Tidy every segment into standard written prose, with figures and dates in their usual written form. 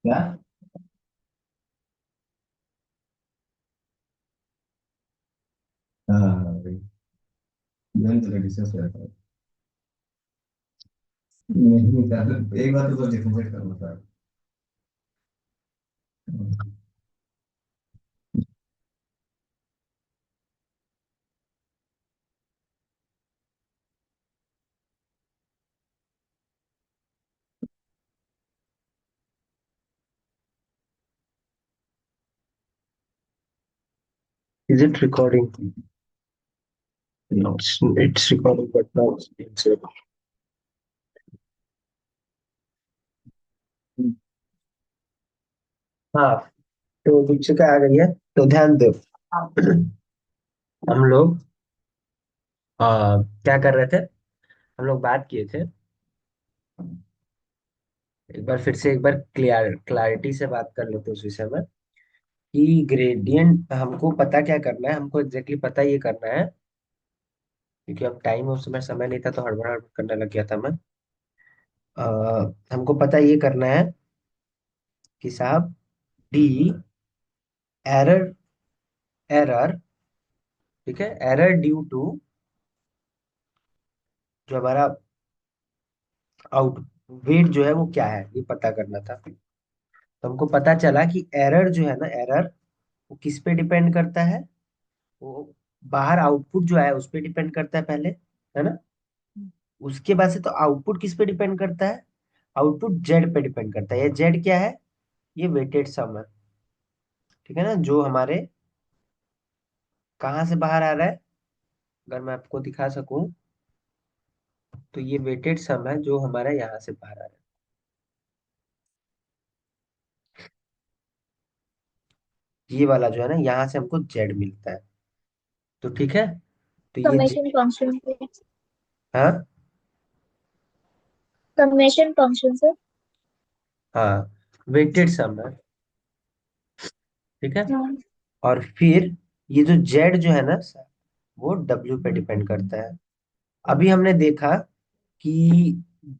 क्या? हाँ भाई, मैंने तो डिस्कस किया था। नहीं था, एक बार तो डिफरेंशिएट करना था। Is it recording? No, it's recording, but now it's being saved. हाँ, तो दीक्षिका आ गई है। तो ध्यान दो। हम लोग क्या कर रहे थे? हम लोग बात किए थे। एक बार फिर से एक बार क्लैरिटी से बात कर लेते हैं उस विषय में कि ग्रेडियंट हमको पता क्या करना है। हमको एग्जैक्टली पता ये करना है, क्योंकि अब टाइम उस समय समय नहीं था तो हड़बड़ हड़बड़ करने लग गया था मैं। अ, हमको पता ये करना है कि साहब डी एरर एरर, ठीक है, एरर ड्यू टू जो हमारा आउट वेट जो है वो क्या है, ये पता करना था। तो हमको पता चला कि एरर जो है ना, एरर वो किस पे डिपेंड करता है? वो बाहर आउटपुट जो है उस पे डिपेंड करता है पहले, है ना। उसके बाद से तो आउटपुट किस पे डिपेंड करता है? आउटपुट जेड पे डिपेंड करता है। ये जेड क्या है? ये वेटेड सम है, ठीक है ना, जो हमारे कहाँ से बाहर आ रहा है। अगर मैं आपको दिखा सकूं तो ये वेटेड सम है जो हमारा यहाँ से बाहर आ रहा है। ये वाला जो है ना, यहाँ से हमको जेड मिलता है। तो ठीक है, तो ये समेशन जेड। फंक्शन से। हाँ। समेशन फंक्शन से। हाँ, वेटेड सम है, ठीक है। हाँ। और फिर ये जो जेड जो है ना, वो डब्ल्यू पे डिपेंड करता है। अभी हमने देखा कि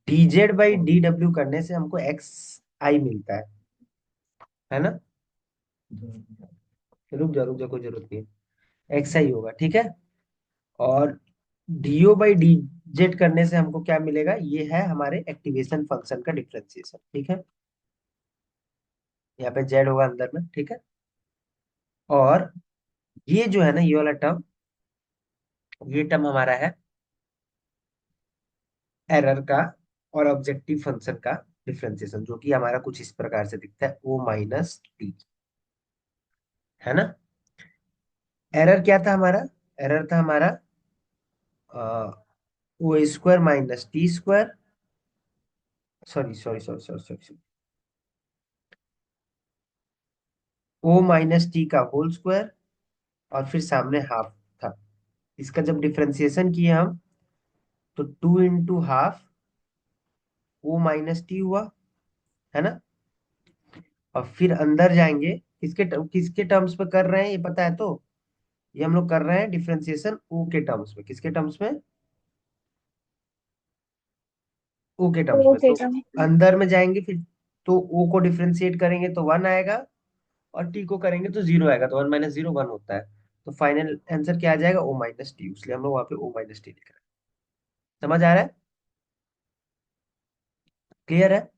D Z by D W करने से हमको एक्स आई मिलता है ना। रुक जा, कोई जरूरत नहीं है, एक्स आई होगा, ठीक है। और डीओ बाई डी जेड करने से हमको क्या मिलेगा? ये है हमारे एक्टिवेशन फंक्शन का डिफरेंशिएशन, ठीक है। यहाँ पे जेड होगा अंदर में, ठीक है। और ये जो है ना, ये वाला टर्म, ये टर्म हमारा है एरर का और ऑब्जेक्टिव फंक्शन का डिफरेंशिएशन, जो कि हमारा कुछ इस प्रकार से दिखता है, ओ माइनस टी, है ना। एरर क्या था हमारा? एरर था हमारा o square minus t square, sorry, o minus t का होल स्क्वायर, और फिर सामने हाफ था। इसका जब डिफरेंशिएशन किए हम, तो 2 into half o minus t हुआ, है ना। और फिर अंदर जाएंगे, किसके टर्म्स पे कर रहे हैं ये पता है तो? ये हम लोग कर रहे हैं डिफरेंशिएशन ओ के टर्म्स में। किसके टर्म्स में? ओ के टर्म्स में। ओके। तो अंदर में जाएंगे फिर, तो ओ को डिफरेंशिएट करेंगे तो 1 आएगा, और टी को करेंगे तो 0 आएगा। तो 1 - 0 1 होता है। तो फाइनल आंसर क्या आ जाएगा? O minus t. इसलिए हम लोग वहां पे ओ माइनस टी लिख रहे हैं। समझ आ रहा है? क्लियर है?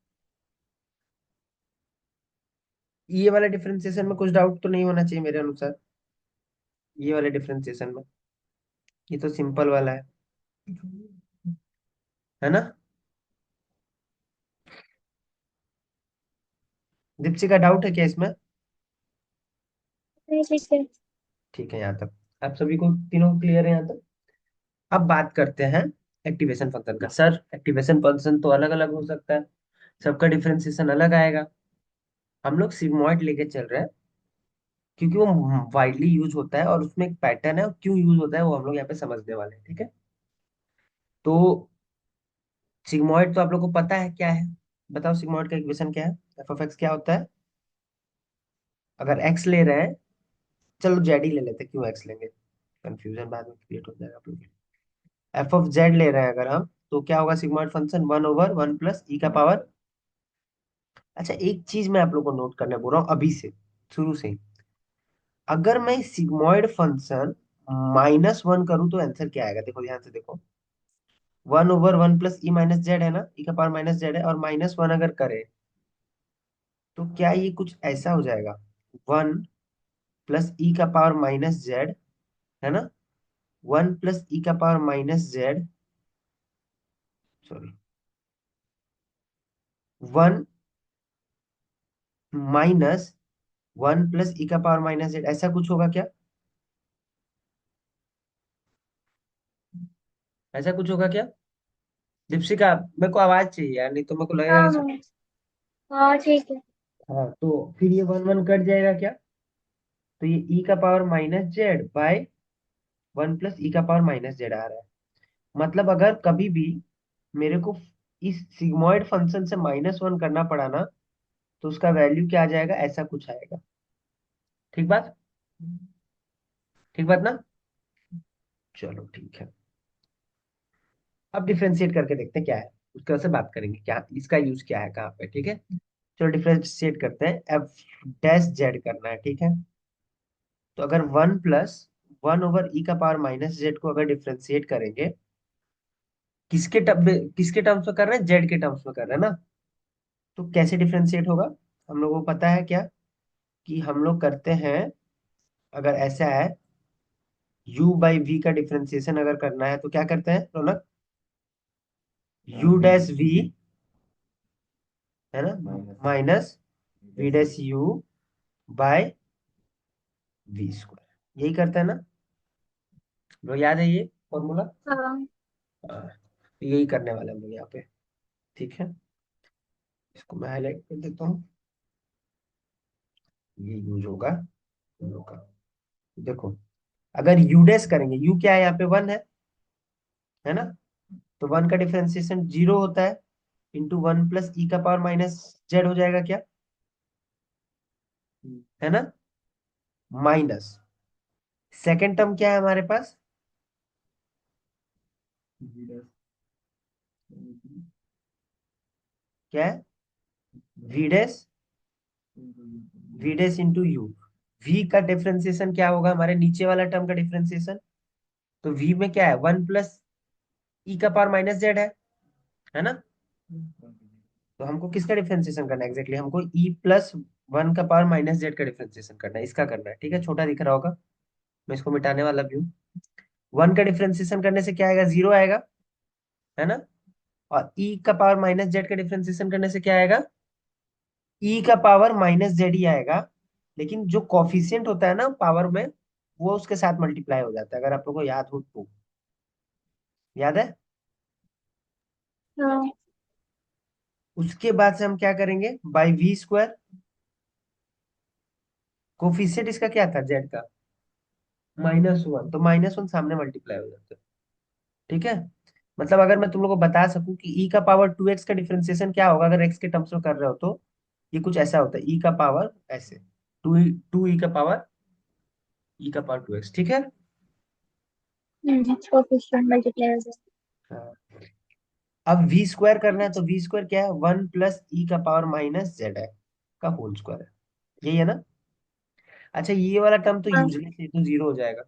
ये वाला डिफरेंशिएशन में कुछ डाउट तो नहीं होना चाहिए मेरे अनुसार। ये वाले डिफरेंशिएशन में, ये तो सिंपल वाला है ना। दीप्ति का डाउट है क्या इसमें? नहीं, ठीक है। ठीक है, यहाँ तक आप सभी को, तीनों क्लियर है यहाँ तक। अब बात करते हैं एक्टिवेशन फंक्शन का। सर, एक्टिवेशन फंक्शन तो अलग अलग हो सकता है, सबका डिफरेंशिएशन अलग आएगा। हम लोग सिग्मॉइड लेके चल रहे हैं, क्योंकि वो वाइडली यूज होता है और उसमें एक पैटर्न है, और क्यों यूज होता है वो हम लोग यहाँ पे समझने वाले हैं, ठीक है। तो सिग्मॉइड तो आप लोग को पता है क्या है? बताओ, सिग्मॉइड का इक्वेशन क्या है? एफ ऑफ एक्स क्या होता है? अगर एक्स ले रहे हैं, चलो जेड ही ले लेते हैं, क्यों एक्स लेंगे, कंफ्यूजन बाद में क्रिएट हो जाएगा आप लोग। एफ ऑफ जेड ले रहे हैं अगर हम, तो क्या होगा? सिग्मॉइड फंक्शन 1/(1 + e⁻⁻⁴ अच्छा, एक चीज मैं आप लोग को नोट करना बोल रहा हूँ अभी से, शुरू से ही। अगर मैं सिग्मॉइड फंक्शन -1 करूँ तो आंसर क्या आएगा? देखो ध्यान से देखो। 1/1 + e - z है ना, e का पावर -z है, और -1 अगर करे तो क्या ये कुछ ऐसा हो जाएगा? 1 + e का पावर -z, है ना, 1 + e का पावर -z, सॉरी, 1 - 1 + e का पावर -z, ऐसा कुछ होगा क्या? ऐसा कुछ होगा क्या? दीपशिका, मेरे को आवाज चाहिए यार, नहीं तो मेरे को लगेगा हाँ कि हाँ। हाँ ठीक है। हाँ, तो फिर ये 1 1 कट जाएगा क्या? तो ये e का पावर -z/, 1 + e का पावर -z आ रहा है। मतलब अगर कभी भी मेरे को इस सिग्मॉइड फंक्शन से -1 करना पड़ा ना, तो उसका वैल्यू क्या आ जाएगा? ऐसा कुछ आएगा। ठीक बात? ठीक बात ना? चलो ठीक है। अब डिफ्रेंशिएट करके देखते हैं क्या है, उसके बाद से बात करेंगे क्या इसका यूज क्या है कहाँ पे। ठीक है, चलो डिफ्रेंशिएट करते हैं। f' करना है, ठीक है। तो अगर 1 + 1/e का पावर -z को अगर डिफ्रेंशिएट करेंगे, किसके टर्म्स में कर रहे हैं? जेड के टर्म्स में कर रहे हैं ना। तो कैसे डिफ्रेंशिएट होगा? हम लोगों को पता है क्या, कि हम लोग करते हैं, अगर ऐसा है u/v का डिफ्रेंशिएशन अगर करना है तो क्या करते हैं रौनक? u'(v), है ना, माइनस v'(u/v²), यही करते हैं ना? लो, याद है ये फॉर्मूला? हाँ। हाँ, तो यही करने वाले हम लोग यहाँ पे। ठीक है, इसको मैं हाईलाइट कर देता हूँ, ये यूज होगा हम लोग का। देखो, अगर u डैश करेंगे, u क्या है यहाँ पे? 1 है ना, तो 1 का डिफरेंशिएशन 0 होता है, इंटू 1 + e का पावर -z हो जाएगा क्या, है ना, माइनस सेकेंड टर्म क्या है हमारे पास? क्या है? v dash, into u। v का डिफरेंशिएशन क्या होगा? हमारे नीचे वाला टर्म का डिफरेंशिएशन। तो v में क्या है? 1 + e का पावर -z है ना। तो हमको किसका डिफरेंशिएशन करना है एग्जैक्टली? हमको e + 1 का पावर -z का डिफरेंशिएशन करना है, इसका करना है। ठीक है, छोटा दिख रहा होगा, मैं इसको मिटाने वाला भी हूँ। 1 का डिफरेंशिएशन करने से क्या आएगा? 0 आएगा, है ना। और e का पावर -z का डिफरेंशिएशन करने से क्या आएगा? e का पावर -z ही आएगा, लेकिन जो कॉफिशिएंट होता है ना पावर में, वो उसके साथ मल्टीप्लाई हो जाता है, अगर आप लोगों को याद हो तो। याद है? हाँ। उसके बाद से हम क्या करेंगे? /v²। कोफिशिएंट इसका क्या था? z का -1, तो -1 सामने मल्टीप्लाई हो जाता है। ठीक है, मतलब अगर मैं तुम लोग को बता सकूं कि e का पावर 2x का डिफरेंशिएशन क्या होगा अगर x के टर्म्स में कर रहे हो, तो ये कुछ ऐसा होता है, e का पावर ऐसे, 2e का पावर 2x। ठीक है। कोफिशिएंट मल्टीप्लाई हो जाए। हाँ। अब v² करना है, तो v² क्या है? 1 + e का पावर -z है का होल स्क्वायर है, यही है ना। अच्छा, ये वाला टर्म तो हाँ। यूजलेस है, तो 0 हो जाएगा।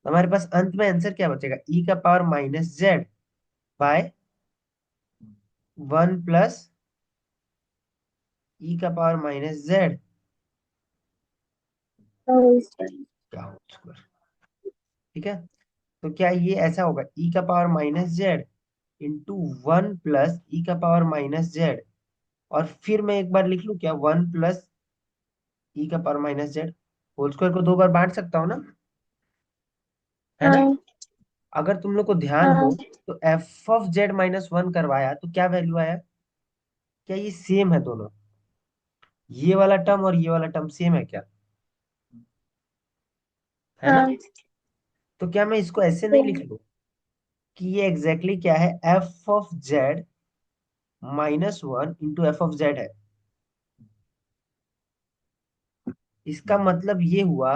हमारे पास अंत में आंसर क्या बचेगा? e का पावर -z/, 1 + e का पावर -z होल स्क्वायर। का होल स्क्वायर। ठीक है, तो क्या ये ऐसा होगा? e का पावर -z इंटू 1 + e का पावर -z, और फिर मैं एक बार लिख लूं क्या? 1 + e का पावर -z होल स्क्वायर को 2 बार बांट सकता हूँ ना, है ना। हाँ। अगर तुम लोग को ध्यान हो, हाँ। तो f(z−1) करवाया तो क्या वैल्यू आया? क्या ये सेम है दोनों? ये वाला टर्म और ये वाला टर्म सेम है क्या? है ना। हाँ। तो क्या मैं इसको ऐसे नहीं लिख लूं कि ये एग्जैक्टली क्या है? f(z−1) इंटू f(z) है। इसका मतलब ये हुआ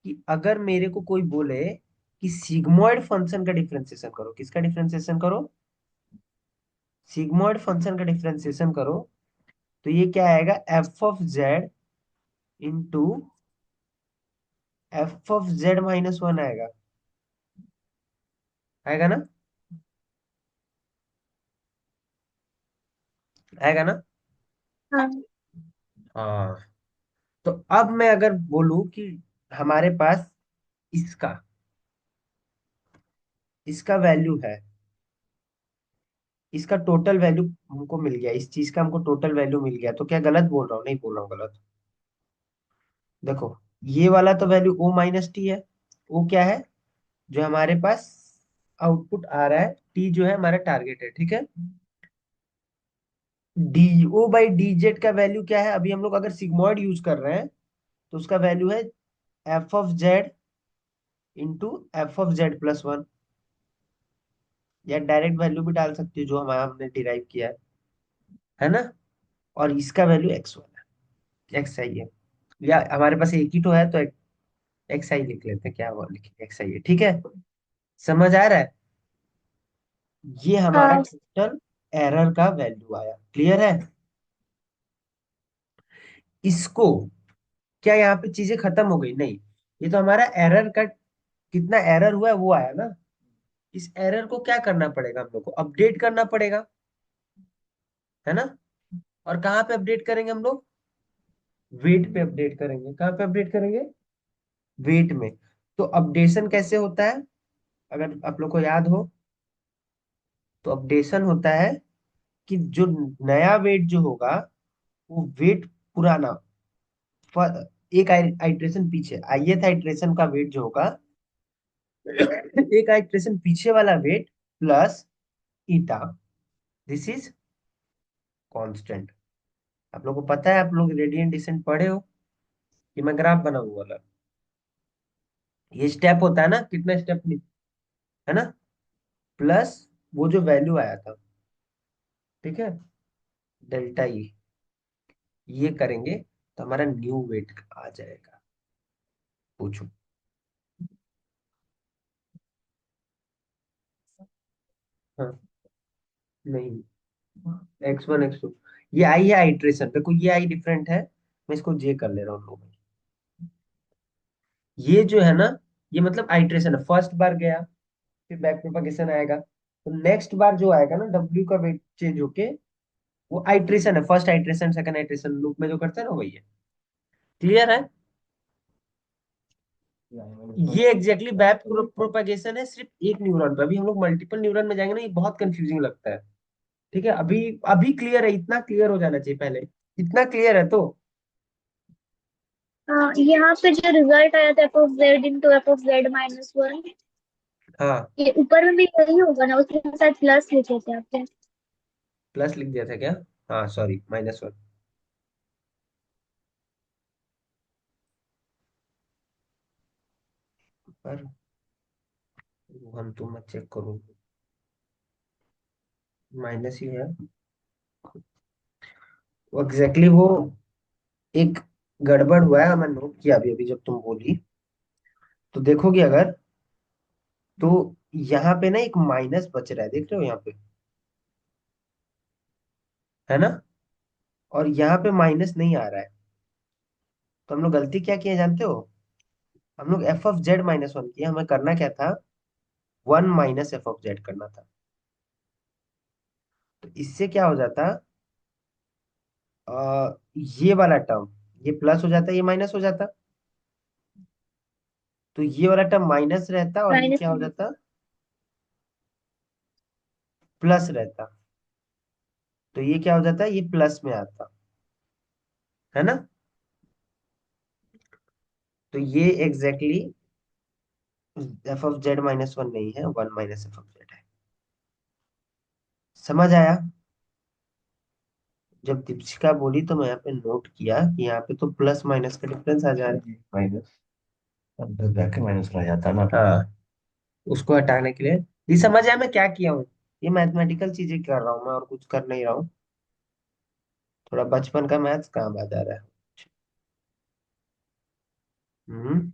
कि अगर मेरे को कोई बोले कि सिग्मॉइड फंक्शन का डिफरेंशिएशन करो, किसका डिफरेंशिएशन करो? सिग्मॉइड फंक्शन का डिफरेंशिएशन करो तो ये क्या आएगा, F of Z into F of Z minus one आएगा। आएगा ना? आएगा ना? हाँ। हाँ। तो अब मैं अगर बोलूं कि हमारे पास इसका इसका वैल्यू है, इसका टोटल वैल्यू हमको मिल गया, इस चीज का हमको टोटल वैल्यू मिल गया, तो क्या गलत बोल रहा हूँ? नहीं बोल रहा हूँ गलत। देखो, ये वाला तो वैल्यू ओ माइनस टी है। ओ क्या है? जो हमारे पास आउटपुट आ रहा है, टी जो है हमारा टारगेट है, ठीक है। D o by d z का वैल्यू क्या है? अभी हम लोग अगर सिग्मॉइड यूज कर रहे हैं तो उसका वैल्यू है F of Z into F of Z plus one, या डायरेक्ट वैल्यू भी डाल सकते हो जो हमारा हमने डिराइव किया है ना। और इसका वैल्यू एक्स वन है, एक्स आई है, या हमारे पास एक ही तो है तो एक्स आई लिख लेते हैं, क्या हुआ, लिखे एक्स आई है, ठीक है। समझ आ रहा है? ये हमारा हाँ। टोटल एरर का वैल्यू आया, क्लियर है? इसको, क्या यहाँ पे चीजें खत्म हो गई? नहीं, ये तो हमारा एरर का कितना एरर हुआ है वो आया ना। इस एरर को क्या करना पड़ेगा, हम लोग को अपडेट करना पड़ेगा, है ना। और कहाँ पे अपडेट करेंगे हम लोग? वेट पे अपडेट करेंगे। कहाँ पे अपडेट करेंगे? वेट में। तो अपडेशन कैसे होता है, अगर आप लोग को याद हो, तो अपडेशन होता है कि जो नया वेट जो होगा वो वेट पुराना, एक आइट्रेशन पीछे, ith आइट्रेशन का वेट जो होगा, एक आइट्रेशन पीछे वाला weight plus eta, this is constant. आप लोग को पता है, आप लोग रेडियंट डिसेंट पढ़े हो कि मैं ग्राफ बनाऊंगा वाला, ये स्टेप होता है ना, कितना स्टेप, है ना, प्लस वो जो वैल्यू आया था, ठीक है, डेल्टा ई, ये करेंगे तो हमारा न्यू वेट आ जाएगा। पूछो। हाँ। नहीं, एक्स वन एक्स टू, ये आई है आइट्रेशन, देखो ये आई डिफरेंट है, मैं इसको जे कर ले रहा हूँ लोग। ये जो है ना, ये मतलब आइट्रेशन है, फर्स्ट बार गया, फिर बैक प्रोपगेशन आएगा, तो नेक्स्ट बार जो आएगा ना डब्ल्यू का वेट चेंज होके, वो आइट्रेशन है, first iteration second iteration loop में जो करते हैं ना, वही है। क्लियर है? ये एग्जैक्टली बैक प्रोपगेशन है, सिर्फ एक न्यूरॉन पे। अभी हम लोग मल्टीपल न्यूरॉन में जाएंगे ना, ये बहुत कंफ्यूजिंग लगता है, ठीक है। अभी अभी क्लियर है, इतना क्लियर हो जाना चाहिए पहले, इतना क्लियर है तो। हाँ, यहाँ पे जो रिजल्ट आया था F of Z into F of Z minus one, हाँ, ये ऊपर में भी यही होगा ना, उसके साथ प्लस लिखे थे आपने। प्लस लिख दिया था क्या? हाँ सॉरी, माइनस वन। पर हम तुम मैं चेक करूँ, माइनस ही है एग्जैक्टली वो। एक गड़बड़ हुआ है, मैंने नोट किया अभी अभी जब तुम बोली, तो देखोगे अगर, तो यहाँ पे ना एक माइनस बच रहा है, देख रहे हो यहाँ पे, है ना, और यहाँ पे माइनस नहीं आ रहा है। तो हम लोग गलती क्या किए जानते हो? हम लोग F of Z minus one किए, हमें करना क्या था, one minus F of Z करना था। तो इससे क्या हो जाता, ये वाला टर्म, ये प्लस हो जाता, ये माइनस हो जाता, तो ये वाला टर्म माइनस रहता और ये माइनस। क्या हो जाता, प्लस रहता। तो ये क्या हो जाता है, ये प्लस में आता, है ना। तो ये exactly F of Z minus one नहीं है, one minus F of Z है। समझ आया? जब दीपिका बोली तो मैं यहाँ पे नोट किया कि यहाँ पे तो प्लस माइनस का डिफरेंस आ जा रहा है। माइनस, अंदर जाके माइनस रह जाता ना। हाँ, उसको हटाने के लिए, ये समझ आया मैं क्या किया हूँ? ये मैथमेटिकल चीजें कर रहा हूँ मैं, और कुछ कर नहीं रहा हूँ। थोड़ा बचपन का मैथ्स काम आ जा रहा है। हम्म।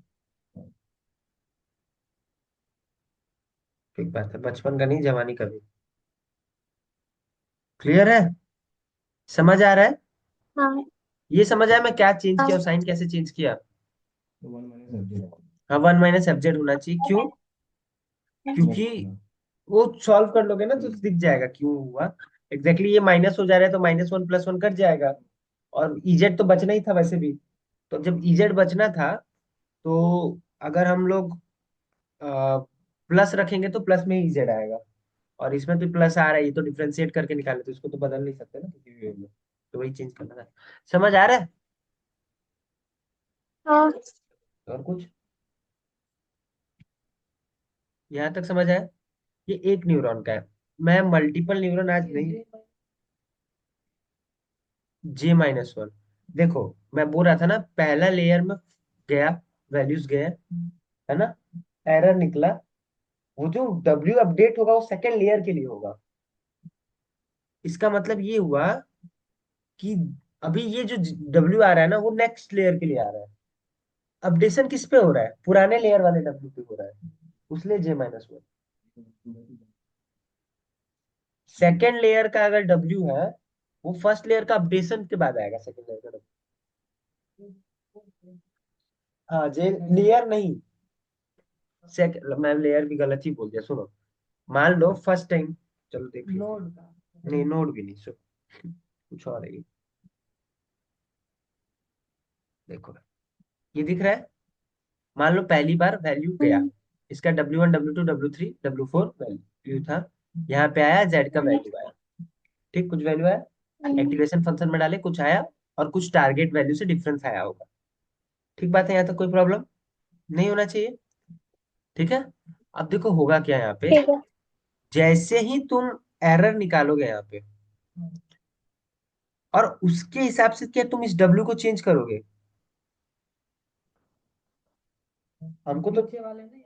ठीक बात है, बचपन का नहीं, जवानी का भी। क्लियर है? समझ आ रहा है? हाँ ये समझ आया मैं क्या चेंज किया हाँ और साइन कैसे चेंज किया? तो 1 - FZ। हाँ, 1 - FZ होना चाहिए, क्यों? क्योंकि वो सॉल्व कर लोगे ना तो दिख जाएगा क्यों हुआ। एग्जैक्टली ये माइनस हो जा रहा है तो -1 + 1 कट जाएगा। और इजेड तो बचना ही था वैसे भी। तो जब इजेड बचना था, तो अगर हम लोग प्लस रखेंगे तो प्लस में इजेड आएगा। और इसमें तो प्लस आ रहा है, ये तो डिफरेंशिएट करके निकाले, तो इसको तो बदल नहीं सकते ना किसी भी वे में। तो वही चेंज करना था। समझ आ रहा है? हाँ। और कुछ यहाँ तक समझ आया? ये एक न्यूरॉन का है। मैं मल्टीपल न्यूरॉन आज नहीं। J-1। देखो, मैं बोल रहा था ना, पहला लेयर में गया, वैल्यूज गए, है ना, एरर निकला। वो जो W अपडेट होगा वो सेकेंड लेयर के लिए होगा। इसका मतलब ये हुआ कि अभी ये जो W आ रहा है ना, वो नेक्स्ट लेयर के लिए आ रहा है। अपडेशन किस पे हो रहा है? पुराने लेयर वाले W पे हो रहा है, उसलिए J-1। सेकेंड लेयर का अगर W है, वो फर्स्ट लेयर का अपडेशन के बाद आएगा, सेकेंड लेयर का W। हाँ, जे लेयर नहीं, मैं लेयर भी गलत ही बोल दिया, सुनो। मान लो फर्स्ट टाइम, चलो देख नोड का, नहीं नोड भी नहीं, सो कुछ और है ये। देखो, ये दिख रहा है। मान लो पहली बार वैल्यू गया, हम्म, इसका W1 W2 W3 W4 value था। यहाँ पे आया, जेड का हम्म, वैल्यू आया। ठीक, कुछ वैल्यू आया, हम्म, एक्टिवेशन फंक्शन में डाले, कुछ आया, और कुछ टारगेट वैल्यू से डिफरेंस आया होगा। ठीक बात है, यहाँ तक कोई प्रॉब्लम नहीं होना चाहिए। ठीक है। अब देखो होगा क्या यहाँ पे। ठीक है। जैसे ही तुम एरर निकालोगे यहाँ पे, और उसके हिसाब से क्या तुम इस डब्ल्यू को चेंज करोगे? हमको तो पीछे वाले नहीं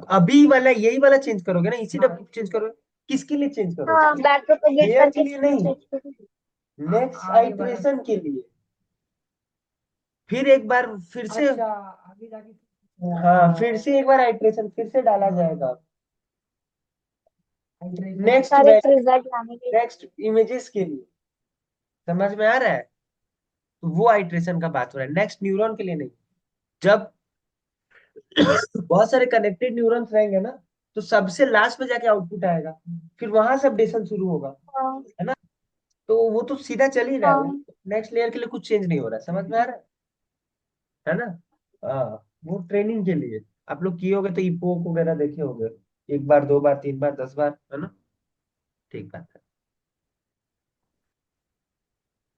अभी वाला, यही वाला चेंज करोगे ना, इसी डब्ल्यू को चेंज करोगे। किसके लिए चेंज हाँ, करोगे? बैक प्रोपेगेट लेयर के करके लिए नहीं, चेंज करो। नेक्स्ट आगे वाला। आइटरेशन के लिए। फिर एक बार फिर से, अच्छा, आगे जाके हाँ, फिर से एक बार आइटरेशन फिर से डाला जाएगा, नेक्स्ट करेक्ट वैल्यू, रिजल्ट लाने के लिए। नेक्स्ट इमेजेस के लिए। समझ में आ रहा है? तो वो आइटरेशन का बात हो रहा है, नेक्स्ट न्यूरॉन के लिए नहीं। जब बहुत सारे कनेक्टेड न्यूरॉन्स रहेंगे ना, तो सबसे लास्ट में जाके आउटपुट आएगा, फिर वहां से अपडेशन शुरू होगा, हाँ है ना। तो वो तो सीधा चल ही रहा है, हाँ नेक्स्ट लेयर के लिए कुछ चेंज नहीं हो रहा है। समझ में आ रहा है ना? हाँ, वो ट्रेनिंग के लिए। आप लोग किए होगे तो इपोक वगैरह देखे होगे, एक बार, दो बार, तीन बार, 10 बार, है ना। ठीक बात है।